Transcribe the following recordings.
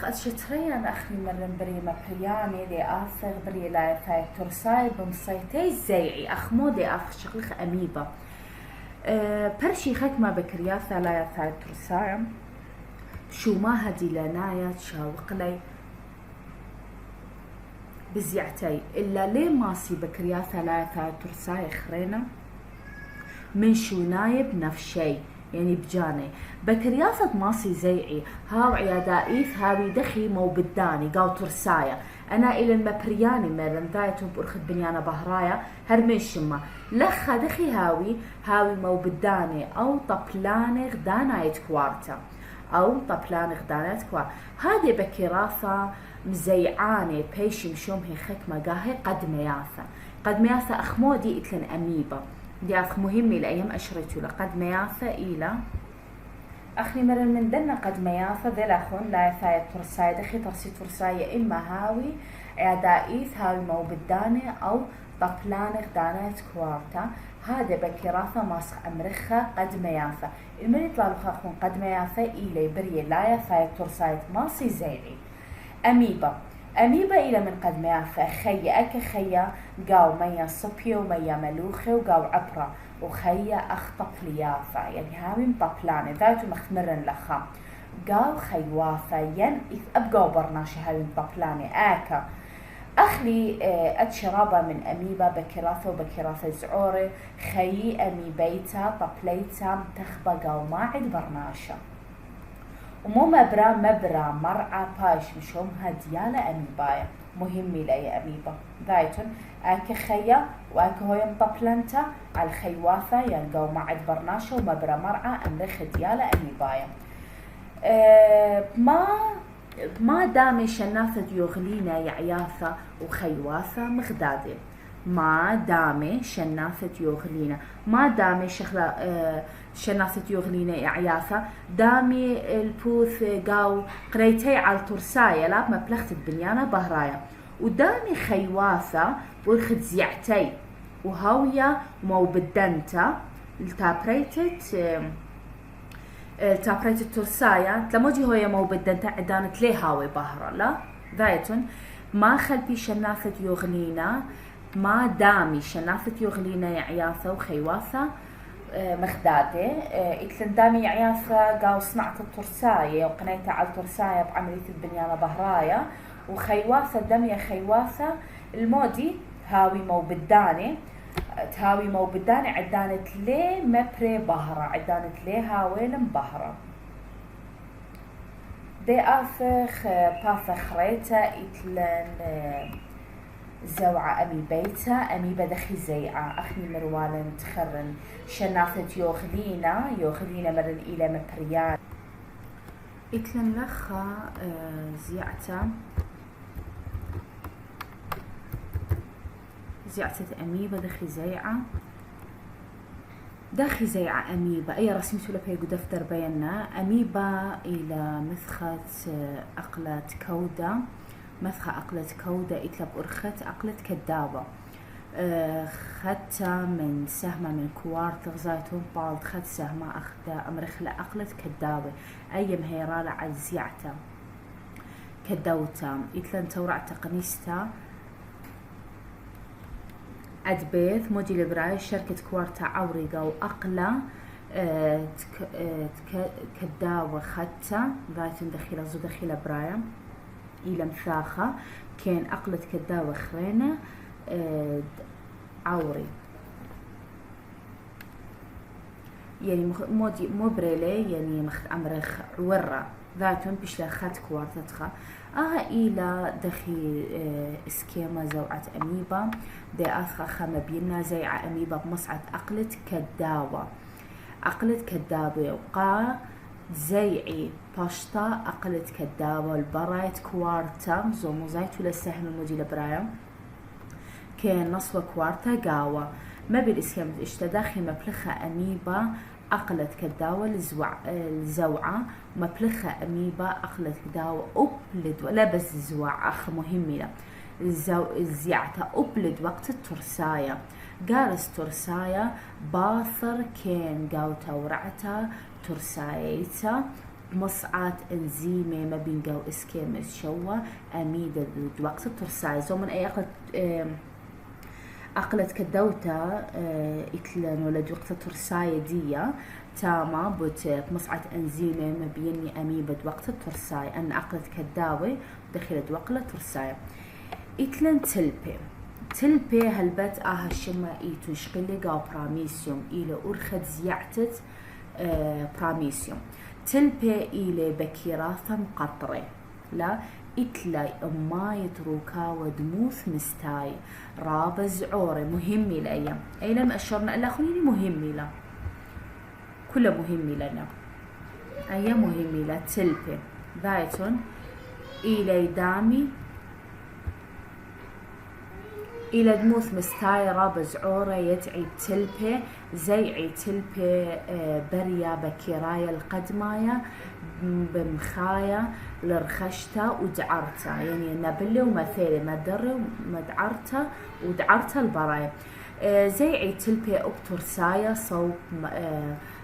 أتشتريان أخي مرن بريمة برياني دي آثغ بري لا فاي ترساي بمصيتي زيعي أخمو دي آثغ شغلخ أميبا برشي خكمة بكرياثة لا فاي ترساي شو ما هدي لنايا تشاوق لي بزيعتي إلا ليه ماسي بكرياثة لا فاي ترساي خرينا من شو نايب نفشي يعني بجاني بكرياثة ماسي زيعي هاو عيادائيث هاوي دخي مو بداني قاو ترسايا أنا إلى المبرياني مرن دايتهم برخد بنيانا بهرايا هرمين شما لخا دخي هاوي مو بداني أو طبلاني غدانا يتكوارتا أو طبلاني غدانا يتكوار هذه بكرياثة مزيعاني بيشي مشوم هي خكمة قاهي قد مياثة أخمودي إتلن أميبا دي أخ مهمة لأيام أشريتو لقد مياثة إلى أخي مرن من دنا قد مياثة ذي لأخون لا يثاية ترساي دخي ترسي ترساي إما هاوي عدائيث هاوي مو بداني أو طبلاني غدانة كوارتا هذا بكراثة ماسخ أمرخة قد مياثة المري يطلع لخاخون قد مياثة إلي بري لا يثاية ترساي ماسي زيري أميبا إلى من قد مياثة خيا أكا خيا قاو ميا صبيو ميا ملوخي وقاو عبرة وخيا أخطب ليافة يعني هاوي مطبلاني ذاتو مختمرن لخا قاو خيوافة ين أبقاو برناشي هاوي مطبلاني آكا أخلي أتشرابة من أميبا بكراثة وبكراثة زعوري خيي أميبيتا طبليتا متخبة قاو ماعد برناشا ومو مبرا مرعى باش مشوم هديالة أميبايا مهمي لأي أميبا ذايتون آكي خيا وآكي هوي مطبلنتا على الخيواثة ينقو معد برناشا ومبرا مرعى أمرخ ديالة أميبايا ما دامي شناثة يغلينا يعياثة وخيواثة مغدادي ما دامي شناثة يغلينا ما دامي شناثة يغلينا يعياثة دامي البوث قاو قريتي على الترساية لا مبلغت البنيانة بهرايا ودامي خيواثة برخد زيعتي وهاوية مو بدنتا تابريت الترساية تلموجي هوية مو بدنتا عدانت ليه هاوي بهرا لا ذايتون ما خلبي شناثة يغلينا ما دامي شناثة يغلينا يعياثة وخيواثة مخدادة إتلن دامي يعياثة قاو صنعت الترساية وقنيتها على الترساية بعملية البنيانة بهرايا وخيواثة دمية خيواثة المودي هاوي مو بداني عدانت ليه مبري بهرة عدانت ليه هاويلم بهرة دي آفخ باثخ ريتا إتلن زوعة أمي بيتا أمي بدخي زيعة أخني مروالن تخرن شناثة يوغلينا مرن إلى مبريان إتلن لخا زيعة أميبا دخي زيعة أميبا أي رسمتو لك يقول دفتر بينا أميبا إلى مثخة أقلت كودة إتلب أرخت أقلت كدابة خدت من سهمة من كوارت غزايتهم بالد خد سهمة أخذ أمرخلة أقلت كدابة أي مهيرالة عزيعتا كدوتا إتلن تورع تقنيستا أدبيث مودي لبراي شركة كوارتا عوريقة وأقلة كداوة خدتا ذاتن دخيلة برايا إلى مثاخة كان أقلة كداوة خرينة عوري يعني مو بريلي يعني مخ أمرخ عورة ذاتن بشلا خد كوارتتخا إلى دخي اسكيما زوعة أميبا دي أثخا خما بينا زيعة أميبا بمصعد أقلة كدابة وقا زيعي باشتا أقلت كدابة البرايت كوارتا زومو زايتو للسهم الموجي لبرايا كان نصوى كوارتا قاوة ما بالإسكام اشتداخي مبلخة أميبا أقلت كداوة الزوعة مبلخة أميبا أقلت كداوة أبلد ولا بس زوع أخ مهمة الزيعة أبلد وقت الترساية قارس ترساية باثر كان قاوتا ورعتا ترسايتا مصعات انزيمة ما بينقو اسكيمس شوا اميدة وقت الترساي زومن اي أقلت كدوتا إتلن ولد وقت الترساية ديا تاما بوت مصعد أنزيمة ما بيني أميبد وقت الترساية أن أقلت كداوي دخلت وقت الترساية إتلن تلبي هلبت هالشما إيتو شقلي قاو براميسيوم إلى أرخد زيعتت براميسيوم تلبي إلى بكيراثة مقطرة لا إتلاي أما يتروكا ودموث مستاي رابز عوري مهمي لأيام أي لم أشرنا إلا خليني مهمي لا كله مهمي لنا أي مهمي لا تلبي بايتون إلى دامي إلى دموث مستاي رابز عوري يدعي تلبي زيعي تلبي بريا بكيرايا القدمايا بمخايا لرخشتا ودعرتا يعني نبلي ومثالي مدري ومدعرتا ودعرتا البرايا زيعي تلبي أبترسايا صوب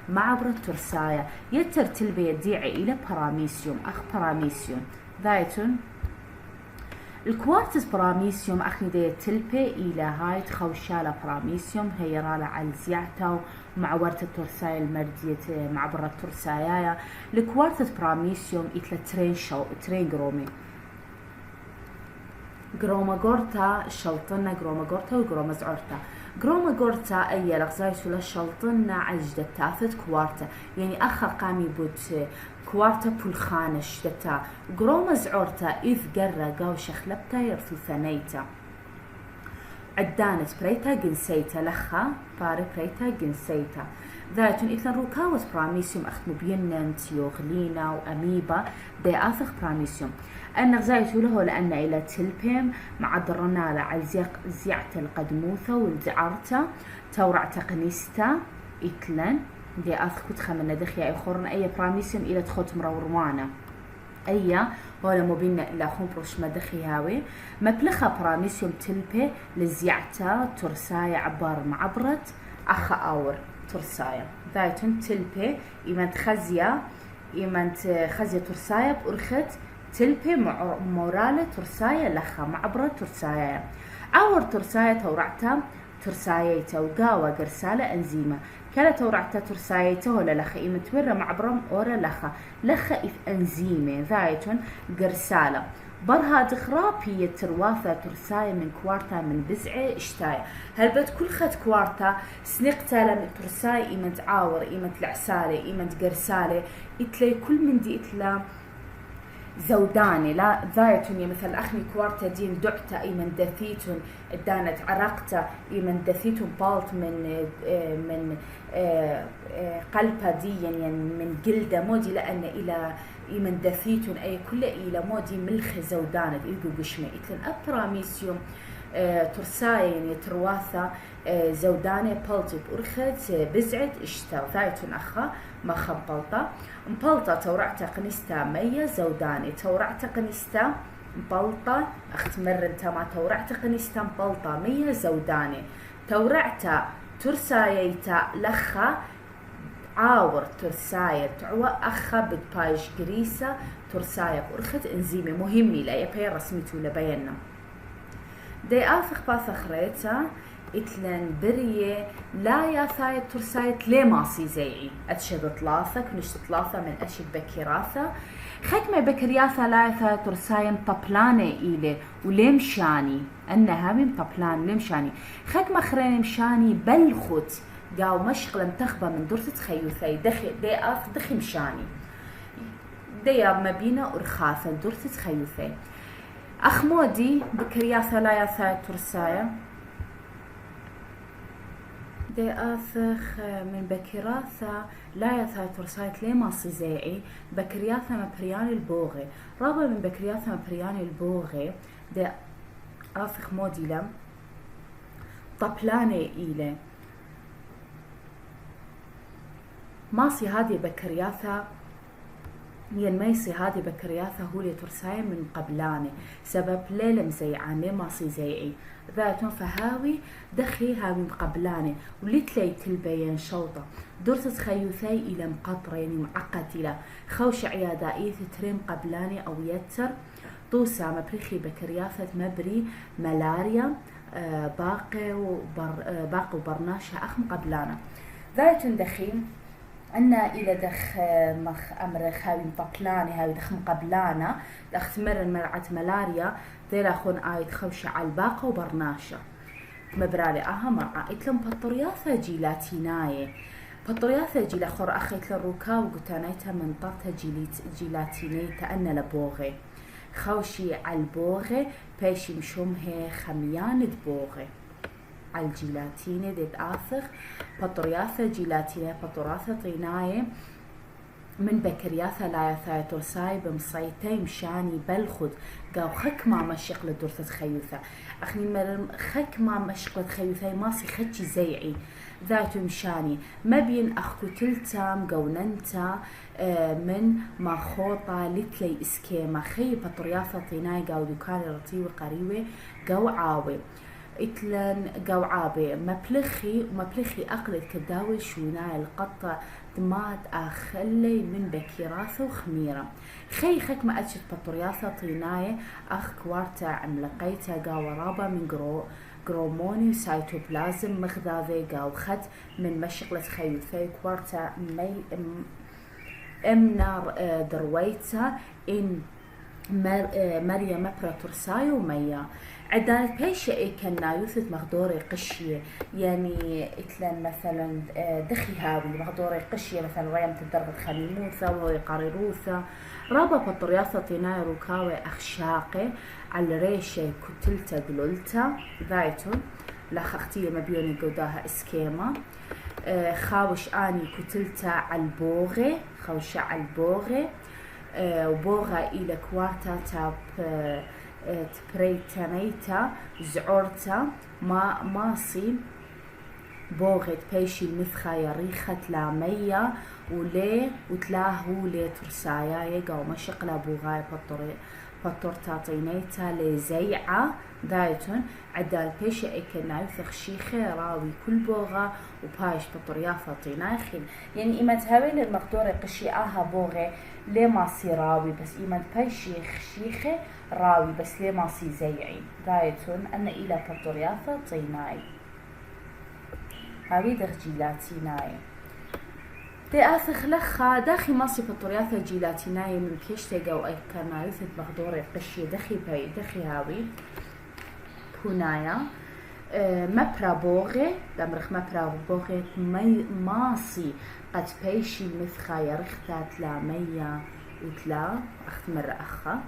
معبر ترسايا يتر تلبي يديعي إلى براميسيوم براميسيوم ذايتون الكوارتز براميسيوم أخني دي تلبي إلى هاي تخوشالة براميسيوم هي رالا على زيعتا ومعورة الترسايا المردية معبر الترسايا الكوارتز براميسيوم إتلا ترين جرومي جروما جورتا شلطنا جروما جورتا وجروما زعورتا جروما جورتا أي لغزايتو لشلطنا عجدة تافت كوارتا يعني أخا قامي بوت كوارتا بولخانش دتا جروما زعورتا إذ قرى قاو شخلبتا يرثو ثنيتا عدانت بريتا جنسيتا لخا باري بريتا جنسيتا ذاتون إثن روكاوت براميسيوم أختمو بيننت يوغلينا وأميبا دي آثخ براميسيوم أن غزايتو له لأن إلى تلبيم مع درنالا على زيعت القدموثة والزعارتا تورعتا قنيستا إتلن دي آثخ كتخمنا دخيا يخورن أي براميسيوم إلى تخوت مروانة أي ولا مبين إلا خون بروش مدخي هاوي مبلخة براميسيوم تلبي لزيعتا ترسايا عبار معبرت أخا أور ترسايا ذايتون تلبي إيمان خزيا ترسايا بأرخت تلبي مورالة ترسايا لخا معبرة ترسايا أور ترسايا تورعتا ترسايتا وقاوة قرسالة أنزيمة كلا تورعتا ترسايتا ولا لخا إيمة تورا معبرم أورا لخا إف أنزيمة ذايتون قرسالة برها دخرابية ترواثة ترسايا من كوارتا من بزعة اشتايا هلبت كل خد كوارتا سنقتا لم ترسايا إيمة عاور إيمة العسالة إيمة قرسالة إتلي كل من دي إتلا زوداني لا ذايتون مثل أخني كوارتا دين دعتا إيمن دثيتون دانت عرقتا إيمن دثيتون بالت من قلبها دي يعني من جلدة مودي لأن إلى إيمن دثيتون أي كل إلى مودي ملخ زودانة إيجو قشمة إتلن أبراميسيوم ترسايا يعني ترواثة زودانة بلطي بأرخت بزعت اشتا ذايتون أخا ما خبلطة مبلطة تورعتا قنيستا مية زوداني تورعتا قنيستا مبلطة اختمرنتا ما تورعتا قنيستا مبلطة مية زوداني تورعتا ترسايتا لخا عاور ترسايا تعوى أخا بتبايش قريسة ترسايا بأرخت انزيمي مهمي لا يبهي رسميتو لبينا دي آفخ باثخريتا إتلن بريه لا يا ثايت ترسايت ليه ماسي زيعي أتشد طلاثك نشت طلاثة من أشد بكيراثة خكمة بكرياثة لا يا ثايت ترسايم طبلانة إلي وليه مشاني أنها من طبلان ليه مشاني خكمة خرين مشاني بلخت قاو مشغلا تخبى من درسة خيوثي دي آف دخي مشاني دي مبينة أرخاثة درسة خيوثي أخمودي بكرياثة لا يا ثايت ترسايا دي آثخ من بكراثة لا يثاي ترسايت لي ماسي زيعي بكرياثة مبرياني البوغي رابع من بكرياثة مبرياني البوغي دي آثخ موديلا طبلاني إيلي ماسي هذه بكرياثة ين ميسي هذه بكرياثة هو اللي ترساي من قبلاني سبب ليلة مزيعان ليه ماصي زيعي ذاتون فهاوي دخي هاوي مقبلاني ولتلي تلبين شوطة درت خيوثي إلى مقطرة يعني معقد إلى خوش عيادائي تريم قبلاني أو يتر طوسا مبرخي بكرياثة مبري ملاريا باقي وبرناشة أخ مقبلانا ذاتون دخيم عنا إلى دخ مخ أمر خاوي مطلاني هاوي دخ مقبلانا دخ تمر مرعت ملاريا ذيلا خون آيد خوشة على الباقة وبرناشة مبرالي مرعا إتلم بطرياثة جيلاتيناي بطرياثة جيلا خور أخي إتلم روكا وقتانيتا من طرطة جيلاتيني تأنا لبوغي خوشي على البوغي بيشي مشومه خميان دبوغي على الجيلاتيني ديت آثخ بطرياثة جيلاتيني بطرياثة طيناي من بكرياثة لا يثاي ترساي بمصيتي مشاني بلخد قاو خك ما مشيق لدورثة خيوثة أخني مرم خك ما مشيق لخيوثة ماسي خدشي زيعي ذاتو مشاني ما بين أخكو تلتام قوننتا من ما خوطة لتلي إسكيما خي بطرياثة طيناي قاو دوكاني رطيوي قريوي قاو عاوي إتلن قاو عابي مبلخي أقلد كداوي شوناي القطة دمات أخلي من بكيراثة وخميرة خي خك ما أتشت بطرياثة طيناي أخ كوارتا عملقيتا قاو رابا من جروموني وسايتوبلازم مخذاذي قاو خد من مشغلة خيوثي كوارتا نار درويتا إن مريم مبرا ترساي وميا عدالة بيشة إيه كنا يوثت مغدوري قشية يعني إتلان مثلا دخي هاوي مغدوري قشية مثلا ريم تدرغ خميموثة وهي قريروثة رابا بطرياثة طيناي روكاوي أخشاقي على ريشة كتلتا قلولتا ذايتون لاخختية مبيوني قوداها اسكيما خاوش آني كتلتا على البوغي خوشة على البوغي وبوغا إلى كوارتا تاب تبريتانيتا زعورتا ماسي بوغت بيشي المثخة يريخة لامية ولي وتلاهو لي ترسايا يقاو مشقلا بوغاي بطورتا طينيتا لزيعة دايتون عدال بيشي ايكنا يثخ شيخي راوي كل بوغا وبايش بطريافة طيناخين يعني إما تهاوين المقدورة قشي بوغي ليه ماسي راوي بس إما بيشي شيخي راوي بس ليه ماسي زيعي دايتون أنا إلى بطريافة طيناي هاوي درجيلاتيناي دي آثخ لخا داخي ماسي بطرياثة جيلاتيناي من كيشتي قو أي كما يثت مقدوري قشي دخي هاوي هنايا مبرا بوغي دمرخ مبرا بوغي ماسي قد بيشي مثخا يرختا مية وتلا أخت مرة أخا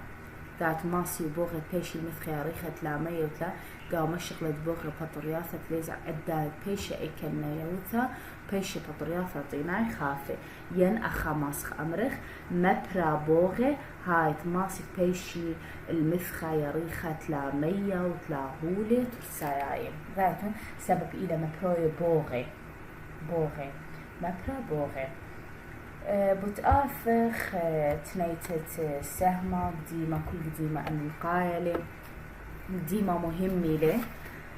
ذات ماسي بوغي بيشي مثخا يرختا مية وتلا قاو مشغلة بوغي بطرياثة ليزع عداد بيشي اي كنا يوثا بيشي بطرياثة طيناي خافي ين أخا ماسخ أمرخ مبرا بوغي هاي ماسك بيشي المثخة يريخة مية وتلا هولي ترساياي ذاتهم سبب إلى مبروي بوغي مبرا بوغي بتآفخ تنيتت سهمة قديمة كل قديمة أن القايلة قديمة مهمة لي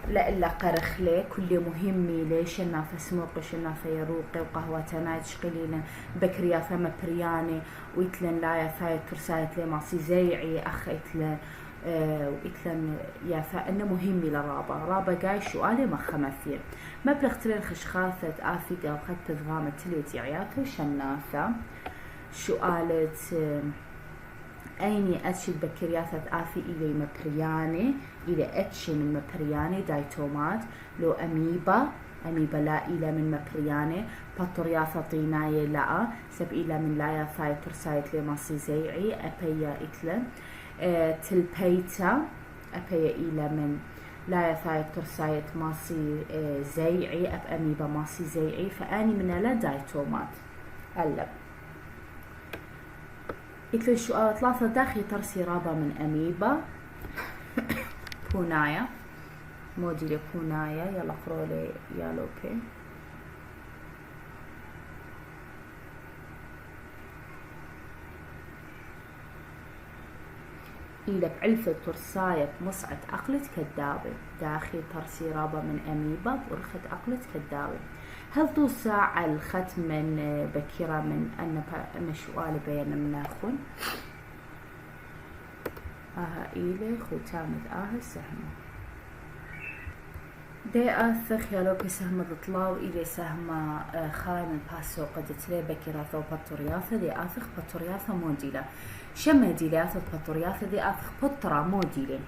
لا إلا قرخ لي كل مهمة لي شنافة سموق شنافة يروقي وقهوة تنايت شقلينا بكريا فما برياني ويتلن لايا فايت ترسايت لي ماسي زيعي أخ إتلن وإتلن يا فإنه مهمة لرابا جاي سؤالي ما خمثير ما بلغتلين خشخاثة آفيقة وخد تضغامة تليتي عياته شنافة سؤالت أيني أتشد بكرياثة آفي إلي مبرياني إلى أتشي من مبرياني دايتومات لو أميبا لا إلى من مبرياني بطرياثة طيناي لا سب إلى من لايا ثاي ترسايت لي ماسي زيعي أبيا إتلا تلبيتا أبيا إلى من لايا ثاي ترسايت ماسي زيعي أب أميبا ماسي زيعي فأني من لا دايتومات هلا إتلو السؤال ثلاثة داخل ترسي رابا من أميبا بونايا موديل بونايا يلا اقرأ لي يا لوكي إلى بعلفة ترساية مصعد أقلت كدابة داخل ترسي رابا من أميبا برخت أقلت كدابة. هل توسع على الختم من بكيرة من أن شوال بين مناخون إلى ختامة سهمة دي آثخ يالوك سهمة طلاو إلى سهمة خاين الباسو قدت لي بكيراثة وبطرياثة دي آثخ بطرياثة موديلة شمه ديلياثة بطرياثة دي آثخ بطرة موديلة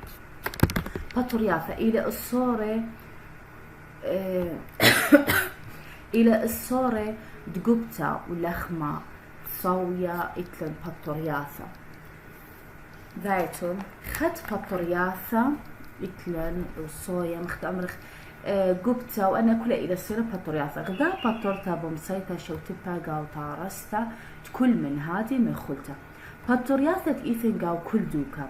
بطرياثة إلى الصورة إلى الصورة دقبتا ولخمة صويا إتلن بطرياثة ذايتون خط بطرياثة إتلن وصويا مختمرخ قبتا وأنا كل إلى السنة بطرياثة غدا بطرتا بمسيتا شوتبا قاو تارستا كل من هادي من خلتا بطرياثة إيثن قاو كل دوكا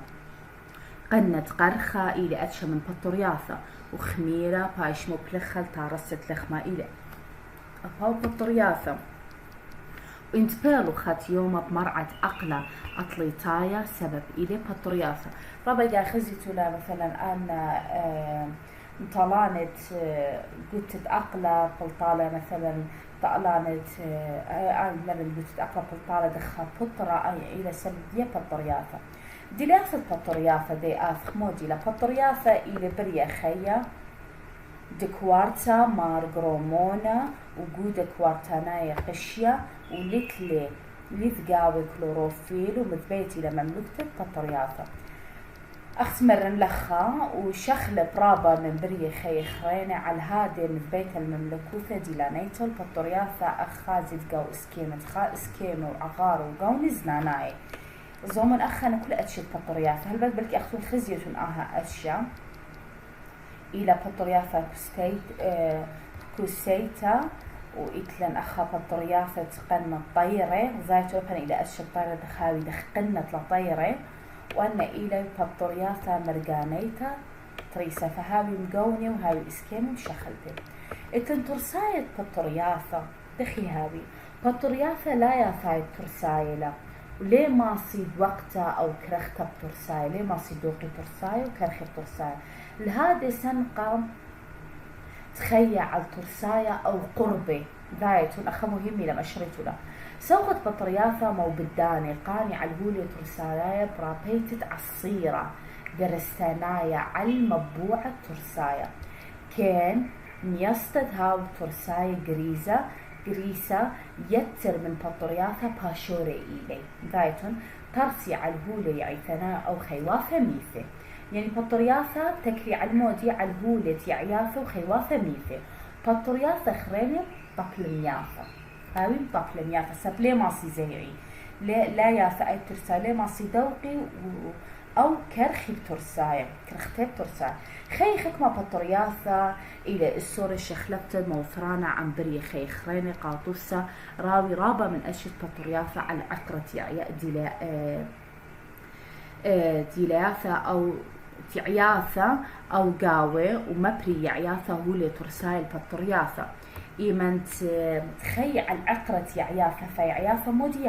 قنت قرخة إلى أتشا من بطرياثة وخميرة بايش مبلخل تارست لخما إلى أباو بطرياثة وانت بيلو خات يوم بمرعة أقلة أطليتايا سبب إلي بطرياثة ربا خزيتو لا مثلا أنا طلانت قلت أقلة بلطالة مثلا طلانت أنا قلت أقلة بلطالة دخل بطرة إلى سبب دي بطرياثة دلاسة بطرياثة دي آثخ موديلة بطرياثة إلى بريا خيا دكوارتا مارغرومونا وجود كوارتانايا قشية ولتلي لثقاوي كلوروفيل ومثبيتي لما ملكتك بطرياثة أخسمر لخا وشخل برابا من بريا خي خرينة على هادي مثبيت المملكوثة ديلانيتو البطرياثة أخازي تقاو اسكيمة خا اسكيمة وعغار وقاو نزناناي زومن أخانا كل أشياء بطرياثة هل بلكي أخذون خزية أشياء إلى بطرياثة كوسيتا وإتلن أخا بطرياثة تقن الطيرة زايتو بنا إلى أشياء الطيرة دخاوي دخقنت لطيرة وأن إلى بطرياثة مرقانيتا تريسة فهاوي مقوني وهاوي إسكيم وشخلتي إتن ترساية بطرياثة دخي هاوي بطرياثة لا يثايد ترسايلة وليه ما صيد وقتها أو كرخته بترساي ليه ما صيد دوقي ترساي وكرخي بترساي لهذا سنقى تخيع على الترساية أو قربة ذايت والأخ مهمة لما شريته له سوقت بطرياثة مو بداني قاني على الهولي ترسايا برابيتة عصيرة درستانايا على المبوعة ترسايا كان ميستد هاو ترسايا قريسة يتر من بطرياثة باشوري إلي ذايتون ترسي على الهولي عيثنا أو خيوافة ميثة يعني بطرياثة تكري على المودي على الهولة يعياثة وخيوافة ميثة بطرياثة خرينة بطلمياثة هاوي بطلمياثة سبلي ماسي زيعي لا ياثة أي ترسالي ماسي دوقي أو كرخي بترساية كرختي بترساية خي خكمة بطرياثة إلى السورة شخلبت موثرانا عن بري خي خريني قاطوسة راوي رابا من أشد بطرياثة على عكرة ديلاثة أو تعياثة أو قاوة ومبري يعياثة هو اللي ترسايل بطرياثة إيمان تخيع العقرة يعياثة فيعياثة مودي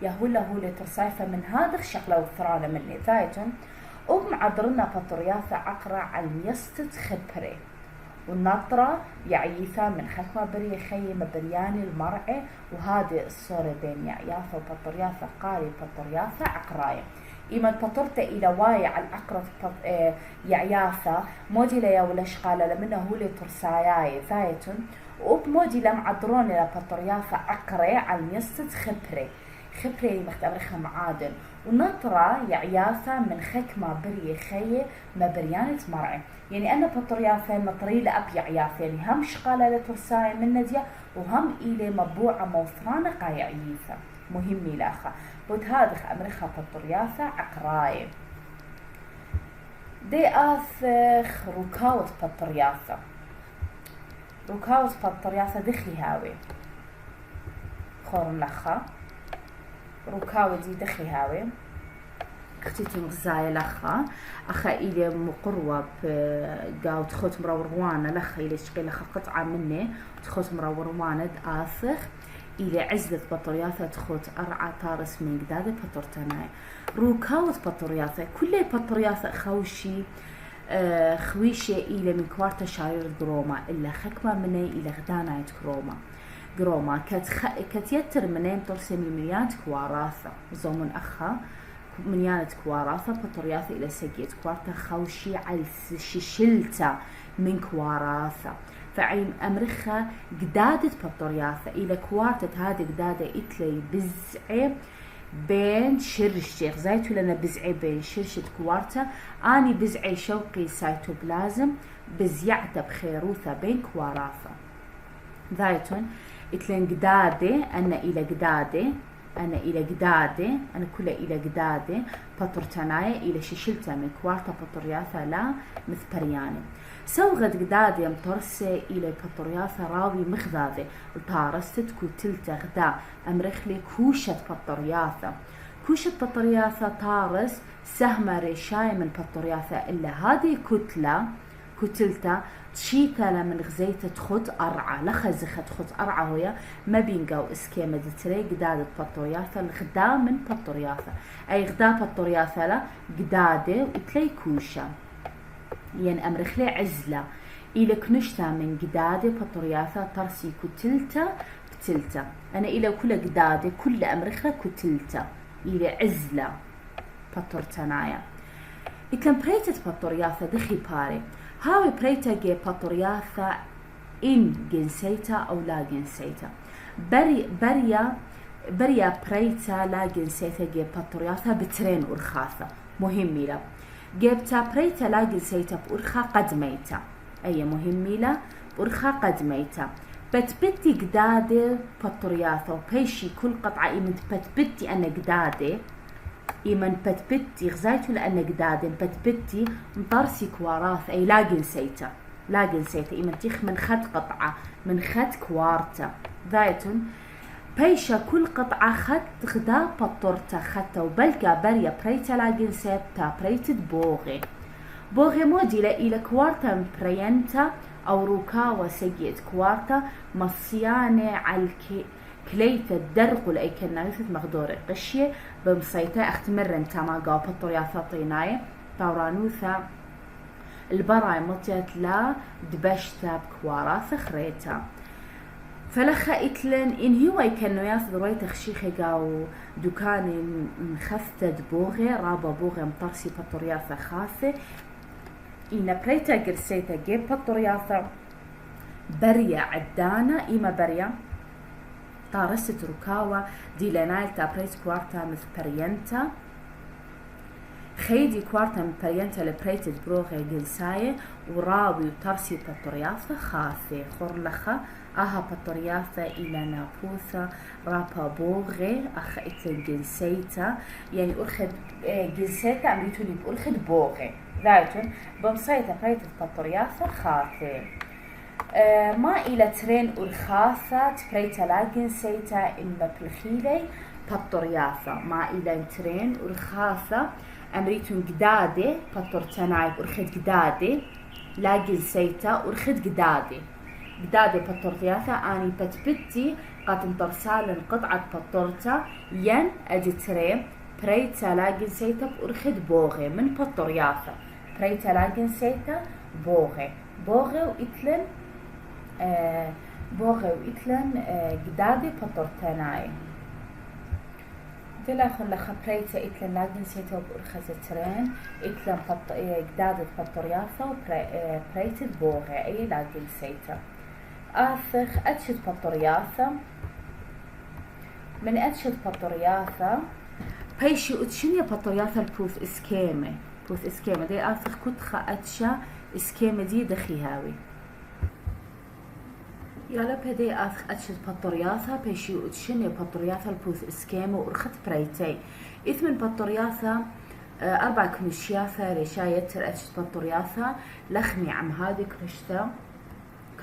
يهولا هو اللي ترسايل فمن هذا الشغلة والثرانة من ذايتهم معذرنا بطرياثة عقرة على ميستة خبري والنطرة يعيثة من خكمة بري خيمة برياني المرعي وهذه الصورة بين يعياثة وبطرياثة قاري بطرياثة عقراية إيمان بطرت إلى واي على العقرة يعياثة مودي ليا ولا شغالة لمنه هو اللي ترساياي ذايتون وبمودي لم عذرون إلى بطرياثة عقرة على ميستة خبري مختبرخها معادن ونطرة يعياثة من خكمة بري خية مبريانة مرعي يعني أنا بطرياثة نطري لأب يعياثة يعني هم شغالة لترسايا من ندية وهم إلي مبوعة موثرانة قايعيثة مهمي لاخا بود هذا أمريخا بطرياثة عقراية دي آثخ ركاوة بطرياثة دخي هاوي خورن لخا ركاوة دي دخي هاوي اختيتي مغزاية لخا أخا إلي مقروة قاو تخوت مروروانة لخا إلي شقي لخا قطعة مني تخوت مروروانة آثخ إلى عزلة بطرياثة تخوت أرعى طارس من قداد بطرتناي روكاوت بطرياثة كل بطرياثة خوشي خويشة إلى من كوارتا شاير جروما إلا خكمة مني إلى غدانايت جروما كتيتر منين ترسم المليانت كواراثة زومن أخا منيانت كواراثة بطرياثة إلى سجيت كوارتا خوشي على شلتا من كواراثة فعيم أمرخة قدادة بطرياثة إلى كوارتة هذه قدادة إتلي بزعي بين شرشيخ زيتو لنا بزعي بين شرشة كوارتا اني بزعي شوقي سيتوبلازم بزيعته بخيروثة بين كواراثة ذايتون اتلين قدادة انا الى قدادة انا كلها الى قدادة بطرتناية الى ششلتا من كوارتا بطرياثة لا مثبرياني سوغد قدادة مطرسة إلى بطرياثة راوي مخذاذة وطارستت كتلتا غدا أمرخلي كوشة بطرياثة طارس سهمة ريشاية من بطرياثة إلا هذه كتلتا تشيتا من غزيتة تخط أرعى لخزخت خط أرعى هي ما بينقاو اسكيمة دتري قدادة بطرياثة الغدا من بطرياثة أي غدا بطرياثة لا قدادة وتلي كوشة ين أمرخلي عزلة إلى كنشتا من قدادة بطرياثة ترسي بتلتا أنا إلى كل قدادة كل أمرخلة كتلتا إلى عزلة بطرتنايا إكن بريتت بطرياثة دخي باري هاوي بريتا جي بطرياثة إن جنسيتا أو لا جنسيتا بريا بريتا لا جنسيتا جي بطرياثة بترين أرخاثة مهمة لا جبتا بريتا لا جنسيتا بأرخا قدميتا أي مهمة لا بأرخا قدميتا بتبتي قدادة بطرياثة وبيشي كل قطعة إيمن بتبتي أنا قدادة إيمن بتبتي غزايتو لأنا قدادة بتبتي مطرسي كواراث أي لا جنسيتا إيمن تيخ من خد قطعة من خد كوارتا ذايتون بيشا كل قطعة خد غدا بطرتا خدتا وبلقى بريا بريتا لا جنسيتا بريتت بوغي موديلة إلى كوارتا برينتا أو روكاوا سيئت كوارتا مصيانة على كليتا الدرق لأي كنايثة مغدورة قشية بمصيتا اختمرن تاما قاو بطرياثة طيناية طورانوثا البراي مطيت لا دبشتا بكواراثة خريتا فلخا إتلن إن هو يكنو ياث ذروي تخشيخي قاو دوكان مخفتد بوغي رابا بوغي مطرسي بطرياثة خاثة إن بريتا قرسيتا جيب بطرياثة بريا عدانا إما بريا طارست ركاوة دي لنايلتا بريت كوارتا مثبرينتا خيدي كوارتا مثبرينتا لبريتد بروغي جنساية وراوي وترسي بطرياثة خاثة خورلخة أها بطرياثة إلى نابوثة رابا بوغي أخا إتلن جنسيتا يعني أرخد جنسيتا أمريتوني بأرخد بوغي ذاتون بمصيتا بريتد بطرياثة خاثة ما إلى ترين أرخاثة تبريتا لا جنسيتا إما بالخيلي بطرياثة ما إلى ترين أرخاثة أمريتون قدادة بطرتناي أرخد قدادة لا جنسيتا أرخد قدادة بطرياثة أني بتبتي قد انترسالن قطعة بطرتا ين أدتري بريتا لا جنسيتا بأرخد بوغي من بطرياثة بريتا لا جنسيتا بوغي وإتلن قدادة بطرتناي دلاخن لخا بريتا إتلن لا جنسيتا بأرخد ترين إتلن قدادة بطرياثة وبريتا بوغي أي لا جنسيتا آثخ أتشد بطرياثة من أتشد بطرياثة بيشي أتشنيا بطرياثة البوث إسكيمة دي آثخ كتخة أتشا إسكيمة دي دخي هاوي يالا بدي آثخ أتشد بطرياثة بيشي أتشنيا بطرياثة البوث إسكيمة وأرخت بريتي إثمن بطرياثة 4 كنشياثة ريشاية تر أتشد بطرياثة لخمي عم هذه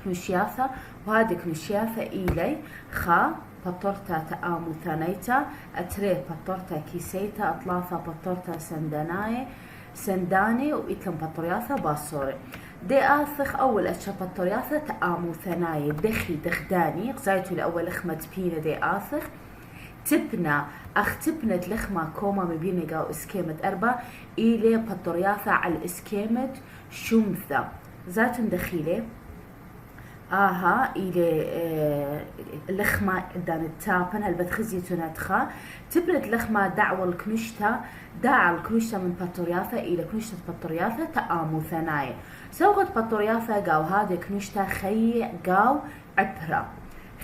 كنشياثة وهذه كنشياثة إيلي خا بطرتا تآمو ثانيتا أتري بطرتا كيسيتا أطلافا بطرتا سنداني وإتلم بطرياثة باصوري دي آثخ أول أتشابطورياثة تآمو ثنايا دخي دخداني غزايتو لأول لخمة بينا دي آثخ تبنا أختبنت لخمة كوما مبيني قاو اسكيمة أربا إلي بطورياثة على اسكيمة شمثة زاتن دخيلة إلى لخمة دان التابن هل بتخزيتو نتخا تبنت لخمة دعوة الكنشتا داع الكنشتا من بطورياثة إلى كنشتا بطورياثة تآمو ثنايا سوغت بطورياثة قاو هذا كنشتا خي قاو عبرة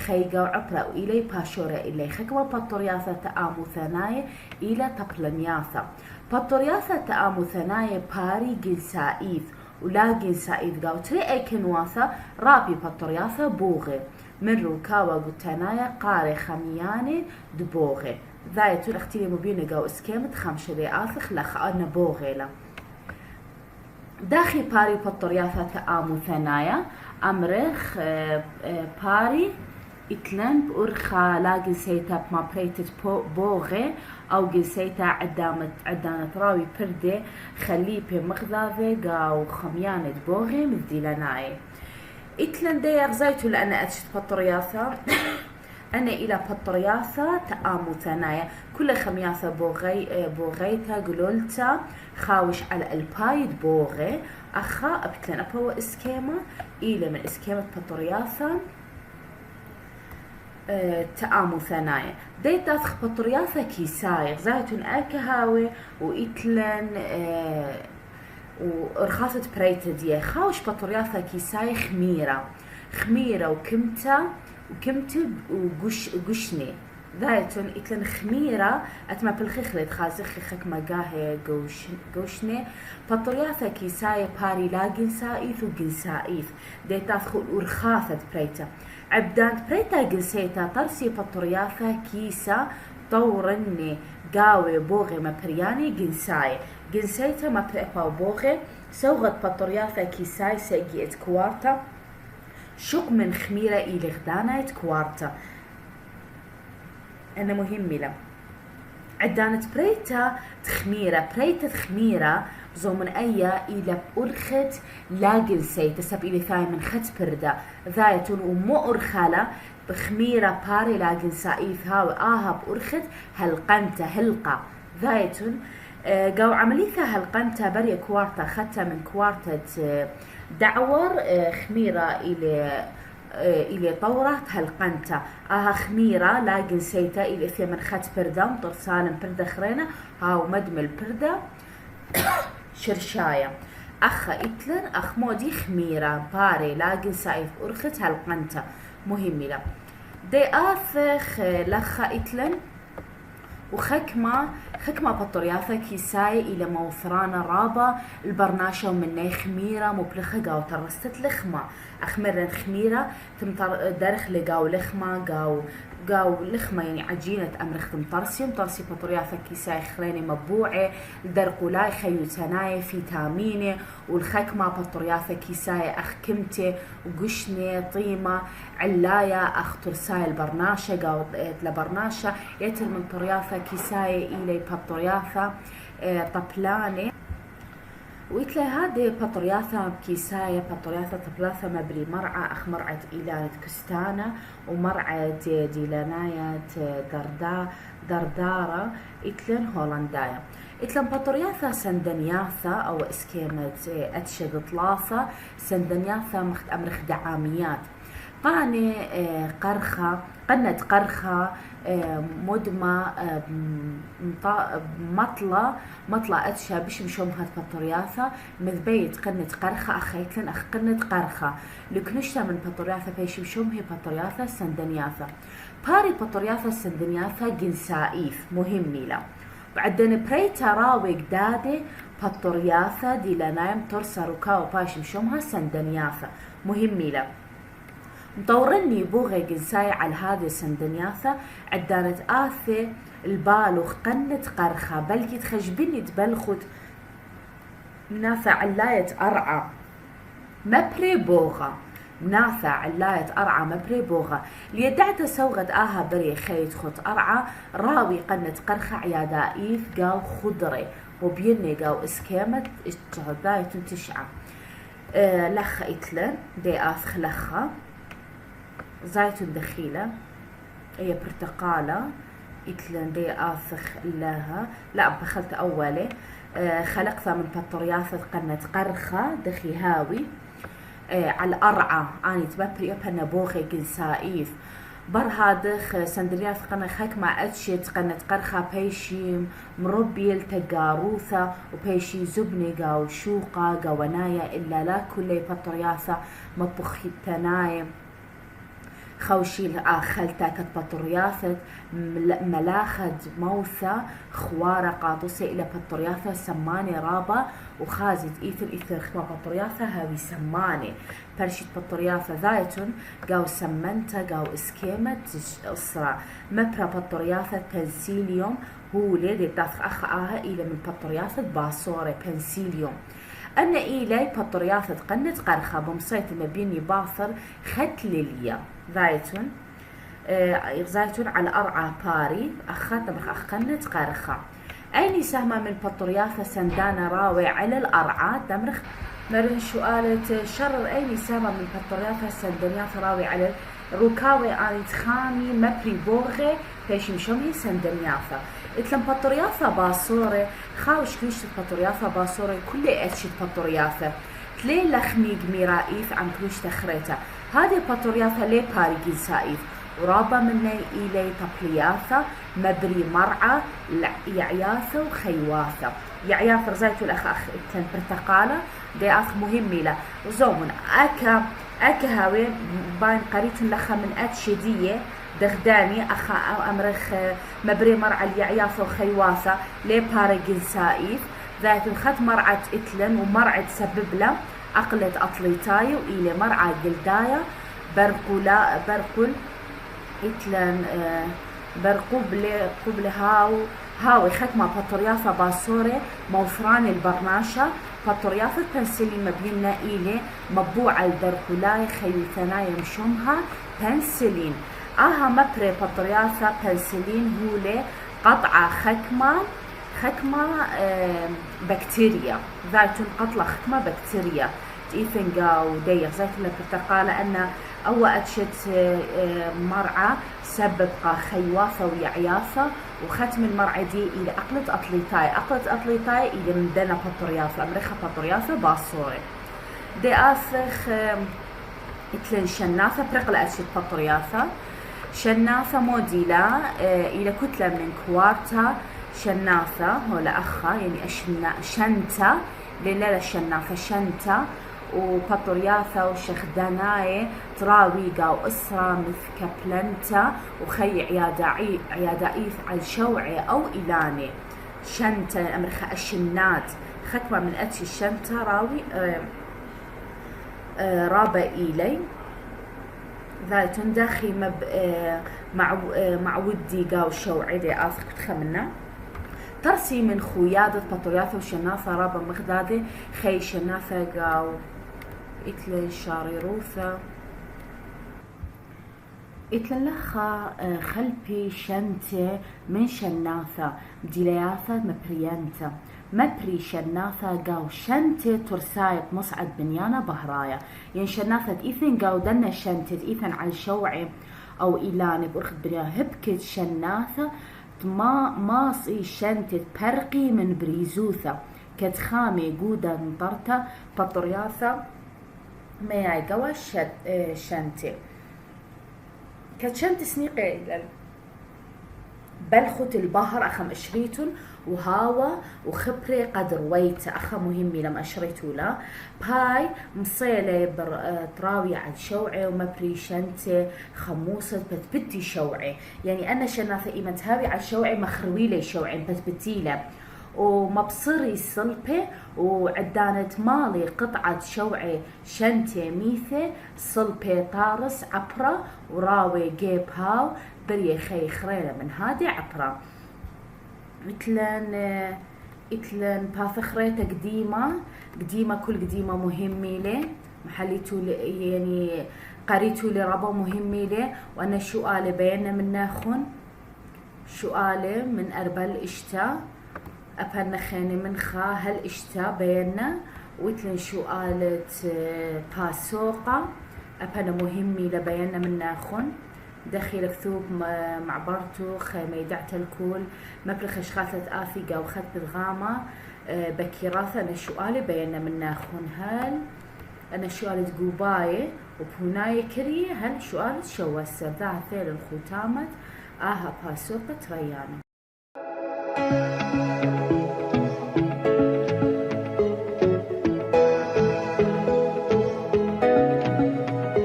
خي قاو عبرة وإلي باشورة إلي خكوة بطورياثة تآمو ثنايا إلى تبلنياثة بطورياثة تآمو ثنايا باري جنسائيث ولاقي سعيد قاو تري اي كنواثة رابي بطرياثة بوغي من روكاوا قوتانايا قاري خمياني دبوغي ذايتو الاختيلي مبينة قاو اسكيمت خمشة دي آثخ لخانا بوغي لا داخي باري بطرياثة تآمو ثنايا أمرخ باري إتلن بأرخا لاقي سيتا بما بريتت بوغي أو جنسيتا عدانة راوي بردي خليبي مغذاذي قاو خميانة بوغي مذديلاناي إتلن دي أغزايتو لأن أتشت بطرياثة أنا إلى بطرياثة تآمو ثنايا كل خمياثة بوغيتا قلولتا خاوش على البايد بوغي أخا أبتلن أبو إسكيما إلى من إسكيمة بطرياثة تآمو ثنايا دي تاثخ بطرياثة كيساي غزايتون أكهاوي وإتلن ورخاصة بريتا دي خاوش بطرياثة كيساي خميرة وكمتب وقشني ذايتون إتلن خميرة أتما بالخخلت خازخ خك مقاهي قوشني بطرياثة كيساي باري لا جنسائيث وجنسائيث دي تاثخو ورخاثة بريتا عبدان بريتا جنسيتا طرسي بطرياثة كيسا طورني قاوي بوغي مبرياني جنسيتا مبريبا بوغي سوغت بطرياثة كيساي سيجيت كوارتا شق من خميرة إلى غدانة كوارتا أنا مهم لا عدانة بريتا تخميرة زومن أيا إلى بأرخت لا جنسيتا سب إلى ثاي من خت بردا ذايتون ومو أرخالة بخميرة باري لا جنسائيث هاو بأرخت هلقة ذايتون قاو عمليثة هلقنتا بري كوارتا ختا من كوارتا دعور خميرة إلى طورة هلقنتا خميرة لا جنسيتا إلى في من خت بردا مطر سالم بردا خرينة هاو مدمل بردا شرشاية أخا إتلن أخمودي خميرة باري لا جنسائيث أرخت هلقنتا مهمة لا دي آثخ لخا إتلن وخكمة بطرياثة كيساي إلى موثرانا رابا البرناشة ومني خميرة مبلخة قاو ترستت لخمة أخمرن خميرة تمطر درخ لقاو لخمة قاو لخمة يعني عجينة أمرخ تمطرسي بطرياثة كيساي خريني مبوعي الدرقولاي خيو تناي فيتاميني والخكمة بطرياثة كيساي أخ كمتي وقشني طيمة علاية أخ ترساي البرناشة قاو لبرناشة يتل من طرياثة كيساي إلي بطرياثة طبلاني ويتلي هذه بطرياثة كيساية بطرياثة طبلاثة مبري مرعى أخ مرعى إيلانة كستانة ومرعى ديلاناية دردارة إتلن هولنداية إتلن بطرياثة سندنياثة أو إسكيمة أتشد طلاثة سندنياثة مخت أمرخ دعاميات قاني قنت قرخة مدمة مطلة أتشا بش مشوم هاد بطرياثة مذبيت قنت قرخة أخيتلن أخ قنت قرخة لكنشتا من بطرياثة بيش مشوم هي بطرياثة سندنياثة باري بطرياثة سندنياثة جنسائيث مهمي لا بعدين بريتا راوي قدادي بطرياثة دي لنايم ترسى ركاو باش مشومها سندنياثة مهمي لا مطورني بوغي جنساي على هذه سندنياثة عدانت آثي البالوخ قنت قرخة بلكي تخجبني تبلخت منافع علاية أرعى مبري بوغا منافع علاية أرعى مبري بوغا ليدعت سوغت بري خيت خط أرعى راوي قنت قرخة عيادائيث قاو خضري وبيني قاو اسكيمت اشتهداية تشعى لخ إتلن دي آثخ لخا زيتون دخيلة هي برتقالة إتلن دي آثخ لها لا بخلت أولي خلقتها من بطرياثة قنة قرخة دخي هاوي على الأرعى أني تببري أبهن بوخي جنسائيف بر هادخ سندرياث قنة خاك مع أتشت قنة قرخة بيشي مربيل تقاروثة وبيشي زبني قاو شوقة قاونايا إلا لا كل بطرياثة مبخي تنايم خوشي خلتا كت بطرياثة ملاخد موثة خوارة قاطوسة إلى بطرياثة سماني رابا وخازد إيثر خما بطرياثة هاوي سماني برشت بطرياثة ذايتون قاو سمنتا قاو اسكيمة أسرع مبرا بطرياثة بنسيليوم هو ليدي بتاثق أخاها إلى من بطرياثة باصورة بنسيليوم أنا إيلي بطرياثة قنة قرخة بمصيت مبيني باثر ختلليا ذايتون زايتون على أرعى باري أخذت أخ قنة قرخة أيني سهمة من بطرياثة سندانة راوي على الأرعى دمرخ مرن سؤالة شرر أيني سهمة من بطرياثة سندانياث راوي على ركاوي آني تخامي مبري بوغي فيش مشومي سندانياثة إتلم بطرياثة باصورة خاوش كلشت بطرياثة باصورة كل أتشت بطرياثة تلي لخميق ميرائيف عن كلشت خريتا هذه بطرياثة لي باريجين سائف ورابا مني إلي طبلياثة مبري مرعى يعياثة وخيواثة يعياثة رزايتو الأخ إتن برتقالة دي أخ مهمي له وزومن أكا هاوي باين قريت لخا من أتشدية دغداني أخا أمرخ مبري مرعى اليعياثة وخيواثة لي باريجين سائف ذات الخط مرعى إتلن ومرعى تسبب له أقلت أطليتاي وإلى مرعى جلدايا برقل إتلن برقوب هاوي ختمة بطرياثة باصورة موفران البرناشة بطرياثة بنسلين مبيننا إلي مبوعة البرقولاي خيوثناي مشومها بنسلين مبري بطرياثة بنسلين هولي قطعة ختمة بكتيريا ذاتون قطلة ختمة بكتيريا إيثنجا ودير زيت البرتقالة أن أول أتشت مرعى سبب خيواثة ويعياثة وختم المرعى دي إلى أقلت أطليتاي إلى من دنا بطرياثة أمريخا بطرياثة باصوري دي آثخ إتلن شناثة برقلة أتشت بطرياثة شناثة موديلا إلى كتلة من كوارتا شناثة هو لأخا يعني شنتا للا شناثة شنتا وبطرياثة وشخداناي تراويقا وأسرة مثل كبلنتا وخي عيادائيف على شوعي أو إلاني شنتا أمريكا الشنات ختمة من أتشي الشنتا راوي رابا إيلي ذاتون داخي مع ودي قاو شوعي دي آثق بتخمنا ترسي من خويادة بطرياثة وشناثة رابا مغدادة خي شناثة قاو إتل شاريروثة إتل لخا خلبي شنتة من شناثة ديلياثة مبريانتا مبري شناثة قاو شنتة ترساية مصعد بنيانة بهرايا يعني شناثة إيثن قاو دنا شنتة إيثن على شوعي أو إيلاني بأرخد بنيانة هبكت شناثة ماصي شنتة برقي من بريزوثة كتخامي جودة نطرتة بطرياثة مياي قوى شنتة كتشنت سنيقي بلخت البحر أخم أشريتون وهاوا وخبري قدر ويت أخا مهمي لما أشريتو لا باي مصيلة تراوي على شوعي ومبري شنتي خموصة بتبتي شوعي يعني أنا شناثة إيمت هاوي على شوعي مخرويلي شوعي بتبتيله ومبصري صلبة وعدانت مالي قطعة شوعي شنتي ميثة صلبة طارس عبرة وراوي جيب هاو بري خي خريلة من هادي عبرة مثلن باثخريته قديمة كل قديمة مهمة لي محليتو يعني قريتو لي ربا مهمة لي وأنا شؤالة بينا من ناخن شؤالة من أربل إشتا أبهن خيني من خا هل إشتا بينا ويتلن شو قالت باسوقة أبنا مهمي لبينا من ناخن دخيل كثوب معبرتو ميدعت الكل مبلغ خاثت آفقة وخت بالغامة بكيراثة أنا شوالي بينا من ناخن هل أنا شوالة قوباية وبهناية كريه هل شوالة شو السرداء ثيل الختامت باسوقة ريانة.